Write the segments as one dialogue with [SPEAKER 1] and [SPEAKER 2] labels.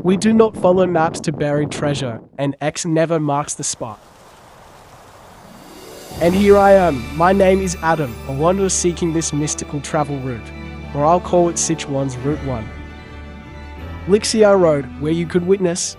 [SPEAKER 1] We do not follow maps to buried treasure, and X never marks the spot. And here I am. My name is Adam, a wanderer seeking this mystical travel route, or I'll call it Sichuan's Route 1. Lixia Road, where you could witness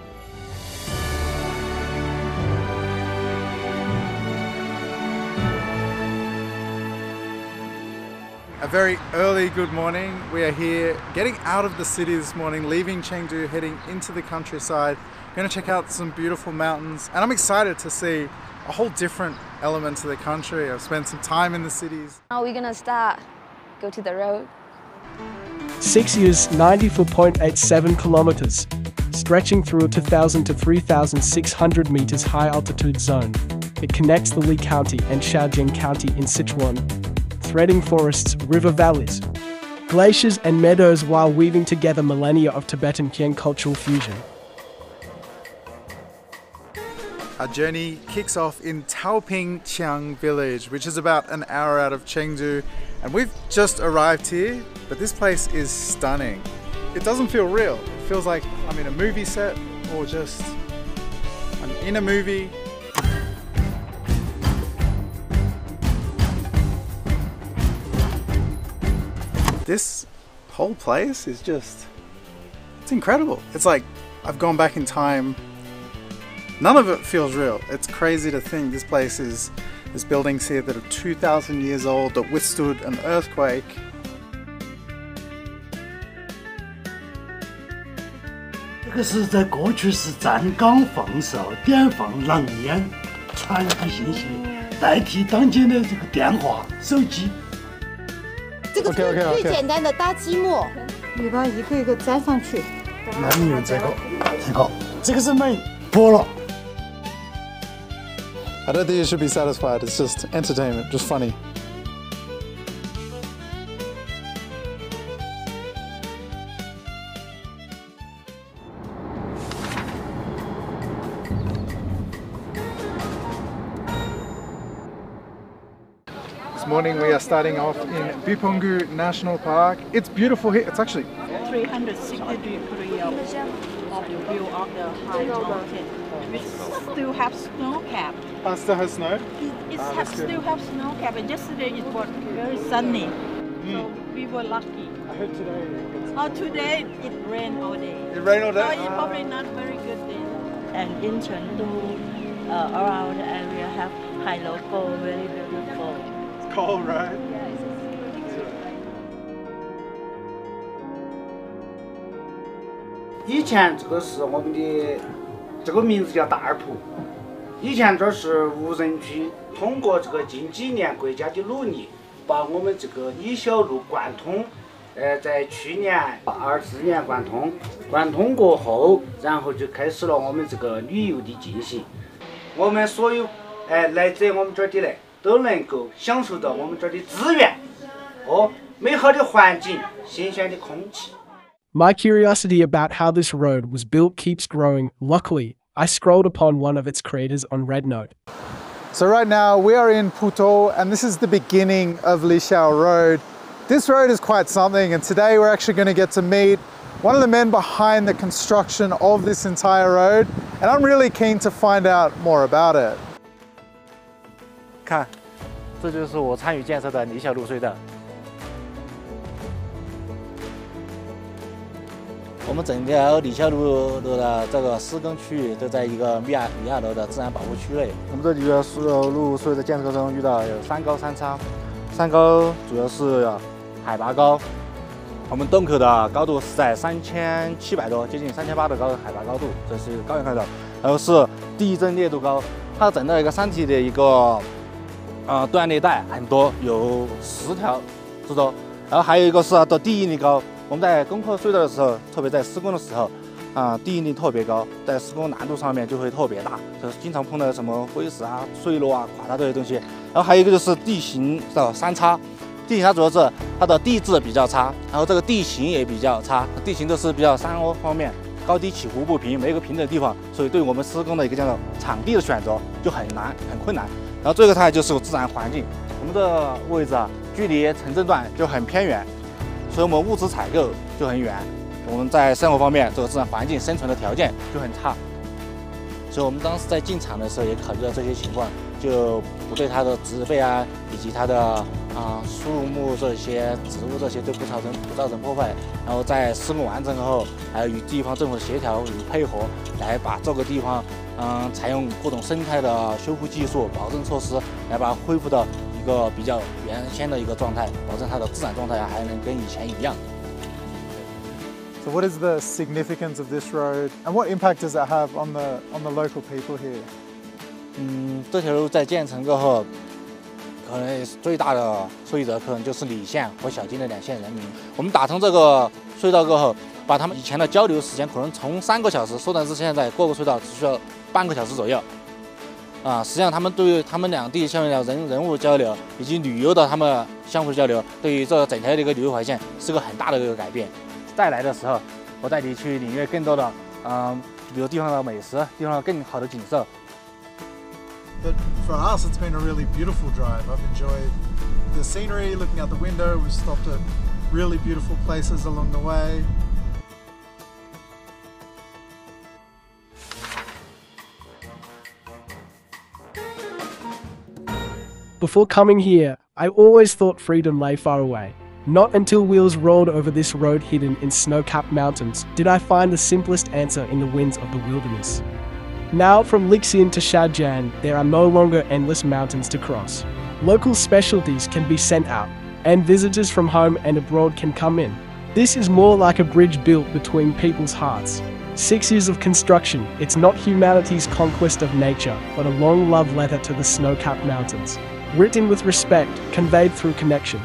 [SPEAKER 2] a very early good morning. We are here getting out of the city this morning, leaving Chengdu, heading into the countryside. Going to check out some beautiful mountains, and I'm excited to see a whole different element to the country. I've spent some time in the cities.
[SPEAKER 3] Now we're gonna go to the road.
[SPEAKER 1] 6 years, 94.87 kilometers, stretching through a 2,000 to 3,600 meters high altitude zone. It connects the Li County and Shaojiang County in Sichuan, threading forests, river valleys, glaciers and meadows while weaving together millennia of Tibetan Qian cultural fusion.
[SPEAKER 2] Our journey kicks off in Taopingqiang village, which is about an hour out of Chengdu, and we've just arrived here, but this place is stunning. It doesn't feel real. It feels like I'm in a movie set, or just I'm in a movie. This whole place is just, it's incredible. It's like I've gone back in time. None of it feels real. It's crazy to think this place is, there's buildings here that are 2,000 years old that withstood an earthquake.
[SPEAKER 4] This is 在过去是站岗放哨，点放狼烟，传递信息，代替当今的这个电话、手机。
[SPEAKER 5] 这个最简单的搭积木，你把一个一个粘上去。
[SPEAKER 4] 那你用这个是没剥了。
[SPEAKER 2] I don't think you should be satisfied. It's just entertainment, just funny. This morning we are starting off in Bipongu National Park. It's beautiful here. It's actually
[SPEAKER 6] 360-degree of the view of the high mountain. We still have snow cap.
[SPEAKER 2] Still has snow?
[SPEAKER 6] Still have snow cap, and yesterday it was very sunny, so we were lucky.
[SPEAKER 2] I heard today.
[SPEAKER 6] Today it rained all day.
[SPEAKER 2] It rained all day?
[SPEAKER 6] So it's probably not very good day. And in Chengdu, around the area have high local, very beautiful.
[SPEAKER 2] It's cold, right?
[SPEAKER 6] Yeah, it's beautiful.
[SPEAKER 4] 以前这个是我们的，这个名字叫大二铺。以前这是无人区，通过这个近几年国家的努力，把我们这个李小路贯通。在去年24年贯通，贯通过后，然后就开始了我们这个旅游的进行。我们所有来自我们这儿的人都能够享受到我们这儿的资源和美好的环境、新鲜的空气。
[SPEAKER 1] My curiosity about how this road was built keeps growing. Luckily, I scrolled upon one of its creators on RedNote.
[SPEAKER 2] So right now we are in Puto, and this is the beginning of Lixiao Road. This road is quite something, and today we're actually going to get to meet one of the men behind the construction of this entire road, and I'm really keen to find out more about it.
[SPEAKER 7] 看，这就是我参与建设的理小路隧道。我们整条理小路的这个施工区域都在一个密亚楼的自然保护区内。那么这里的理小路隧道的建设中遇到有3高3差，山高主要是海拔高，我们洞口的高度是在3700多，接近3800的海拔高度，这是高原看到。然后是地震烈度高，它整个一个山体的一个断裂带很多，有10条之多。然后还有一个是的地引力高。 我们在攻克隧道的时候，特别在施工的时候，地引力特别高，在施工难度上面就会特别大，就是经常碰到什么灰石啊、坠落啊、垮塌这些东西。然后还有一个就是地形的山差，地形它主要是它的地质比较差，然后这个地形也比较差，地形都是比较山凹方面，高低起伏不平，没有一个平整的地方，所以对我们施工的一个这样的场地的选择就很难、很困难。然后最后它就是自然环境，我们的位置距离城镇段就很偏远。 所以我们物资采购就很远，我们在生活方面，这个自然环境生存的条件就很差。所以我们当时在进场的时候也考虑到这些情况，就不对它的植被啊，以及它的树木这些植物这些都不造成破坏。然后在施工完成后，还要与地方政府的协调与配合，来把这个地方采用各种生态的修复技术、保证措施，来把它恢复到一个比较原先的一个状态，保证它的自然状态还能跟以前一样。
[SPEAKER 2] So what is the significance of this road, and what impact does it have on the local people here?
[SPEAKER 7] 这条路在建成过后，可能最大的受益者可能就是理县和小金的2县人民。我们打通这个隧道过后，把他们以前的交流时间可能从3个小时缩短至现在过个隧道只需要半个小时左右。实际上他们对于他们两地相应的人物交流以及旅游的他们相互交流，对于这整条的一个旅游环线是个很大的一个改变。再来的时候，我带你去领略更多的旅游地方的美食，地方更好的景色。
[SPEAKER 2] But for us, it's been a really beautiful drive. I've enjoyed the scenery, looking out the window. We've stopped at really beautiful places along the way.
[SPEAKER 1] Before coming here, I always thought freedom lay far away. Not until wheels rolled over this road hidden in snow-capped mountains did I find the simplest answer in the winds of the wilderness. Now, from Lixian to Shadjan, there are no longer endless mountains to cross. Local specialties can be sent out, and visitors from home and abroad can come in. This is more like a bridge built between people's hearts. 6 years of construction, it's not humanity's conquest of nature, but a long love letter to the snow-capped mountains. Written with respect, conveyed through connection.